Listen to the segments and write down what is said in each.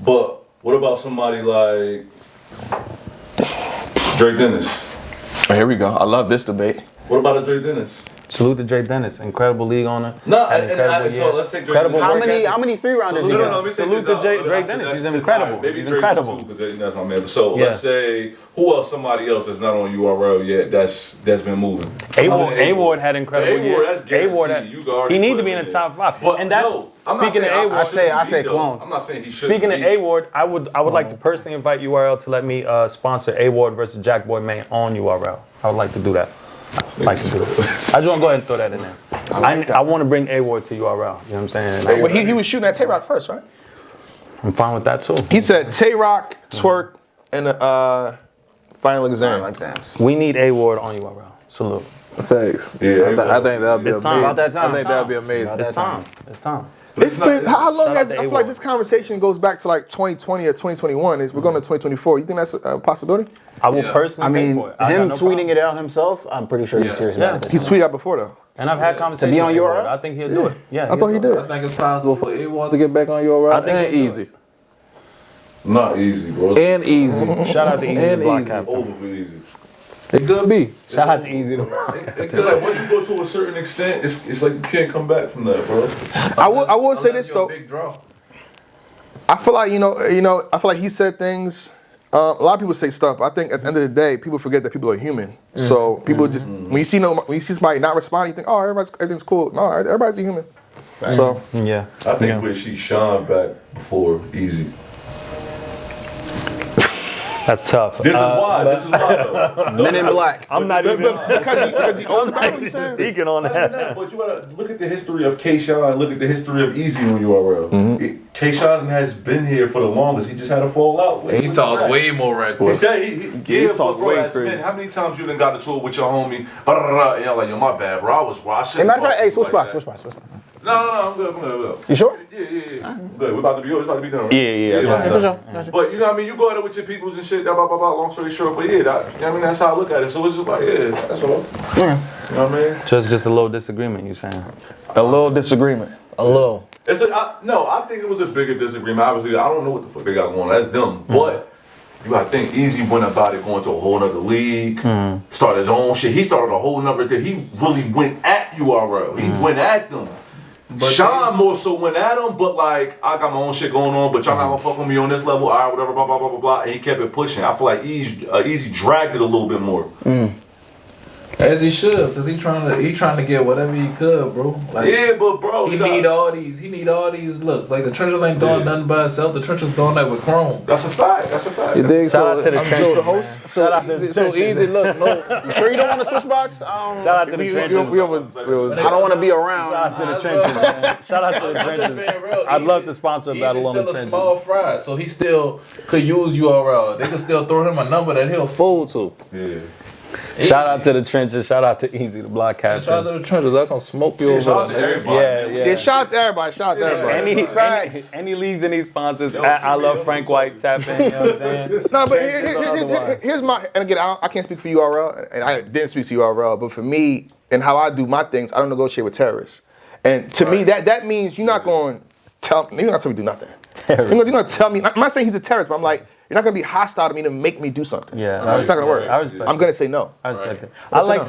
But what about somebody like Dre Dennis? Oh, here we go. I love this debate. What about a Dre Dennis? Salute to Dre Dennis, incredible league owner. No, so let's take Dre Dennis. How many 3-rounders you got? Salute to Dre Dennis. He's incredible. Maybe He's Dre incredible. because that's my man. So let's say who else? Somebody else that's not on URL yet. That's been moving. A-Ward had incredible years. A-Ward, he need to be in the top 5. And that's speaking of A-Ward. I say clone. I'm not saying he should. Speaking of A-Ward, I would like to personally invite URL to let me sponsor A-Ward versus Jackboy Main on URL. I would like to do that. I just want to go ahead and throw that in there. I want to bring A-Ward to URL. You know what I'm saying? Well, he was shooting at Tay-Rock first, right? I'm fine with that too. He said Tay-Rock, Twerk, and final exams. We need A-Ward on URL. Salute. Thanks. Yeah, I think that'll be It's time. amazing. About that time. I think that'll be amazing. It's time. It's time. It's been how long Shout out has to I feel like A-Ward. this conversation goes back to like 2020 or 2021. We're going to 2024. You think that's a possibility? I will personally pay for it. Him tweeting it out himself, I'm pretty sure he's serious about this. He tweeted out before though. And I've had conversations To be on with URL? A-Ward. I think he'll do it. Yeah, I thought he did. I think it's possible for A1 to get back on your route. I think And Easy. Not easy, bro. And Easy. Shout out to Eazy, And the block Eazy. captain. Over for easy. It could be. Shout out to Eazy. Because like once you go to a certain extent, it's like you can't come back from that, bro. I would say this though. Big draw. I feel like I feel like he said things. A lot of people say stuff. I think at the end of the day, people forget that people are human. So people just when you see somebody not responding, you think, oh, everything's cool. No, everybody's a human. Right. So Yeah. I think we see Sean back before Easy. That's tough. This is why though. Men in Black. I'm not even because he owned speaking on that. But you gotta look at the history of K-Shine, look at the history of Eazy on URL. K-Shine has been here for the longest. He just had a fallout. He talked way more reckless. He talked way crazy. How many times you done got into it with your homie? And you're like, yo, my bad, bro. I Hey, matter of fact, hey, switch spots. No, I'm good. You sure? Yeah. Good. We're about to be done. Right? Yeah. For sure. But you know what I mean? You go at it with your peoples and shit, blah, blah, blah, blah, long story short. But yeah, you know what I mean? That's how I look at it. So it's just like, yeah, that's all. Yeah. You know what I mean? Just a little disagreement, you saying? A little disagreement. A little. I think it was a bigger disagreement. Obviously, I don't know what the fuck they got going on. That's them. But you gotta think Eazy went about it going to a whole nother league, started his own shit. He started a whole nother thing. He really went at URL. He went at them. But Sean more so went at him, but like, I got my own shit going on, but y'all not gonna fuck with me on this level, all right, whatever, blah, blah, blah, blah, blah. And he kept it pushing. I feel like Eazy dragged it a little bit more. As he should, because he trying to get whatever he could, bro. Like, Yeah, but bro, he need all these looks. Like the trenches ain't doing nothing by itself. The trenches doing that with Chrome. That's a fact. You dig? Shout out to the trenches, the host. man. Shout out to the So trenches. Easy. Look, no. You sure you don't want to switch box? Shout out to the trenches. I don't want to be around. Shout out to the trenches, man. Shout out to the trenches. I'd love to sponsor a battle on the He's still a trenches. small fry, so he still could use URL. They could still throw him a number that he'll fold to. Yeah. Shout out to the trenches. Shout out to Eazy, the block Shout out captain. to the trenches. I can smoke you Shout out over to there. everybody. Yeah. Shout out to everybody. Any leagues, any sponsors. I love Frank White. Tap in. You know what I'm saying? No, but here's my, and again, I can't speak for URL, and I didn't speak to URL, but for me, and how I do my things, I don't negotiate with terrorists. And to me, that means you're not going to tell me to do nothing. You're going to tell me, I'm not saying he's a terrorist, but I'm like, you're not going to be hostile to me to make me do something. Yeah, it's not going to work. I respect I'm going to say no. I respect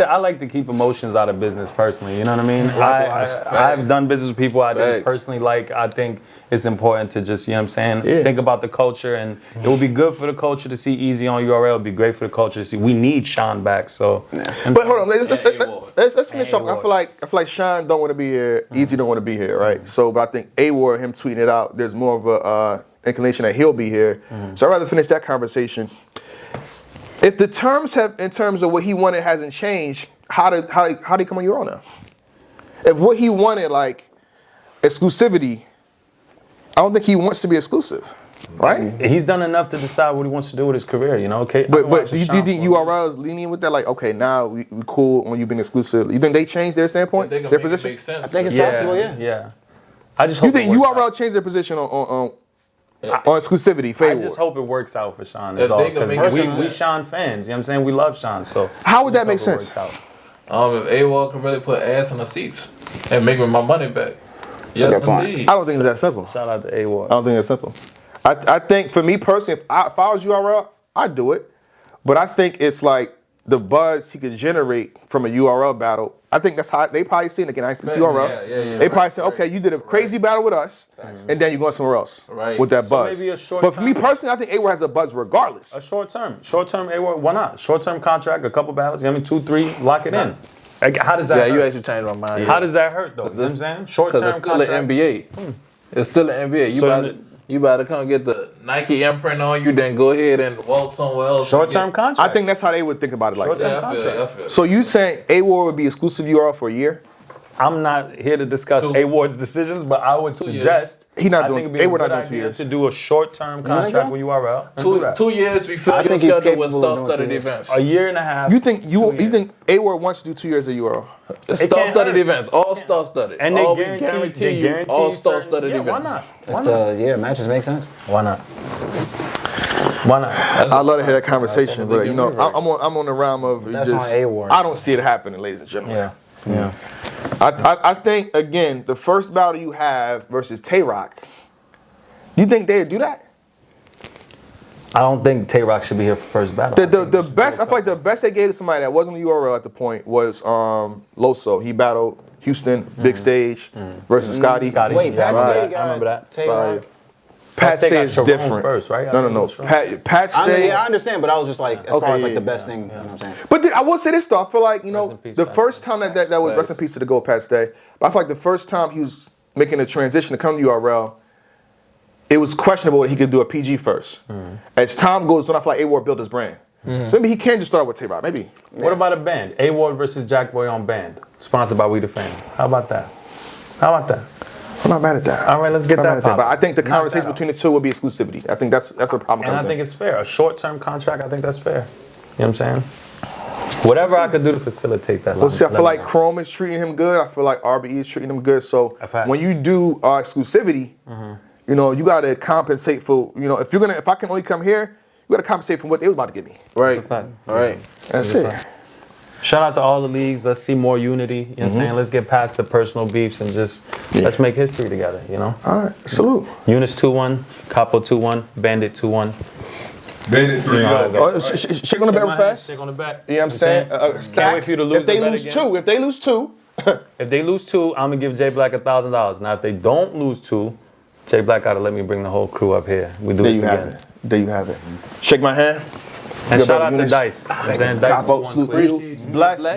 it. I like to keep emotions out of business personally. You know what I mean? Likewise. I've done business with people I didn't Facts. personally like. I think it's important to just, you know what I'm saying, think about the culture, and it would be good for the culture to see Eazy on URL. It would be great for the culture to see. We need Sean back. So, But hold on, let's finish up. I feel like Sean don't want to be here. Eazy don't want to be here, right? So, but I think A-Ward, him tweeting it out, there's more of a inclination that he'll be here. So I'd rather finish that conversation. If the terms in terms of what he wanted hasn't changed, how did he come on URL now? If what he wanted, like exclusivity, I don't think he wants to be exclusive, right? he's done enough to decide what he wants to do with his career, you know? Okay. But do you think URL is lenient with that? Like, okay, now we cool when you've been exclusive. You think they changed their standpoint, They can their make it position? make sense. I think it's possible, yeah. Yeah. I just You hope think it works URL out. changed their position on exclusivity? I just hope it works out for Sean. That's If all. they can make it Because make we sense. Sean fans. You know what I'm saying? We love Sean. So How would that make just hope it sense? works out. If A-Wall can really put ass in the seats and make me my money back. Yes, good point. indeed. I don't think it's that simple. Shout out to A-Ward. I don't think it's simple. I think for me personally, if I was URL, I'd do it. But I think it's like the buzz he could generate from a URL battle. I think that's how they probably seen it. Again, I speak to URL. They probably say, okay, you did a crazy battle with us, and then you're going somewhere else with that buzz. Maybe a short but for me time. personally, I think A-Ward has a buzz regardless. A short term A-Ward, why not? Short term contract, a couple battles, 2, 3, lock it in. Like, how does that hurt? you actually changed my mind. How does that hurt though? You know what I'm saying? Short term Because it's still contract. an NBA. It's still an NBA. You about to come get the Nike imprint on you, then go ahead and walk somewhere else. Short term contract. I think that's how they would think about it like that. Short-term I feel it. So you saying A-Ward would be exclusive URL for a year? I'm not here to discuss A-Ward's decisions, but I would suggest He not I doing- think it'd be a A-Ward good not doing 2 idea years. to do a short-term contract so? with URL. and do that. 2 years before I your think he's schedule with capable of doing star-studded 2 years. events. A year and a half. You think 2 years. you think A-Ward wants to do 2 years of URL? Star-studded hurt. events, all star-studded. And all they we guarantee guarantee you, all star-studded yeah, events. Why not? Why If not? the matches make sense. Why not? Why not? I love to hear that conversation, but you know, Right. I'm on the realm of That's just, on A-Ward. I don't see it happening, ladies and gentlemen. Yeah. Yeah. I think again, the first battle you have versus Tay-Rock, you think they'd do that? I don't think Tay-Rock should be here for first battle. The best, I feel like the best they gave to somebody that wasn't a URL at the point was Loso. He battled Houston, big stage, versus Scotty. Scotty. Wait, Yeah, Pat Stay I got remember that. Tay-Rock? Pat Stay Stay got is Sharon different. first, right? No. Pat I mean, Stay. yeah, I understand, but I was just like, as far as like yeah, the best thing, you know what I'm saying? But I will say this though, I feel like, you Rest know, in peace, the Pat first time that was rest in peace to the GOAT Pat Stay, but I feel like the first time he was making a transition to come to URL, it was questionable that he could do a PG first. As time goes on, I feel like A-Ward built his brand. So maybe he can just start with Tay-Rock, maybe. What about a band? A-Ward versus Jackboy on band, sponsored by We the Fans. How about that? How about that? I'm not mad at that. All right, let's get I'm not that mad at that. But I poppin'. think the Knock conversation that out. between the two would be exclusivity. I think that's a problem. And I think it's fair. A short-term contract, I think that's fair. You know what I'm saying? Whatever I could do to facilitate that. Well, see, I let feel me like know. Chrome is treating him good. I feel like RBE is treating him good. So A fact. when you do exclusivity, you know, you got to compensate for, you know, if I can only come here, you got to compensate for what they was about to give me. Right. fact. All right. That's it. Shout out to all the leagues. Let's see more unity. You know what I'm saying? Let's get past the personal beefs and just let's make history together, you know? All right, salute. Eunice 2-1, Capo 2-1, Bandit 2-1. Bandit 3 You know how it Oh, goes. shake on the bet real fast. Shake on the bet. You know what I'm saying? Can't wait for you to lose if they the bet lose again. two, if they lose two, If they lose 2, I'm going to give Jayblac $1,000. Now, if they don't lose 2, Jayblac got to let me bring the whole crew up here. We do there this you have again. it. There you have it. Shake my hand. And Good shout brother out to Eunice. Dice. You know what I'm saying? Dice Capo, is one salute to clear. you.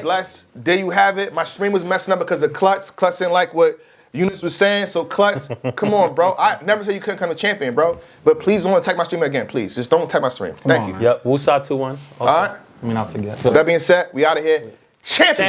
Bless. There you have it. My stream was messing up because of Klutz. Klutz didn't like what Eunice was saying. So Klutz, come on, bro. I never said you couldn't come to champion, bro. But please don't attack my stream again, please. Just don't attack my stream. Thank you. Yep, Wusa 2-1. Also, All right. Let me not forget. With that being said, we out of here. Champion.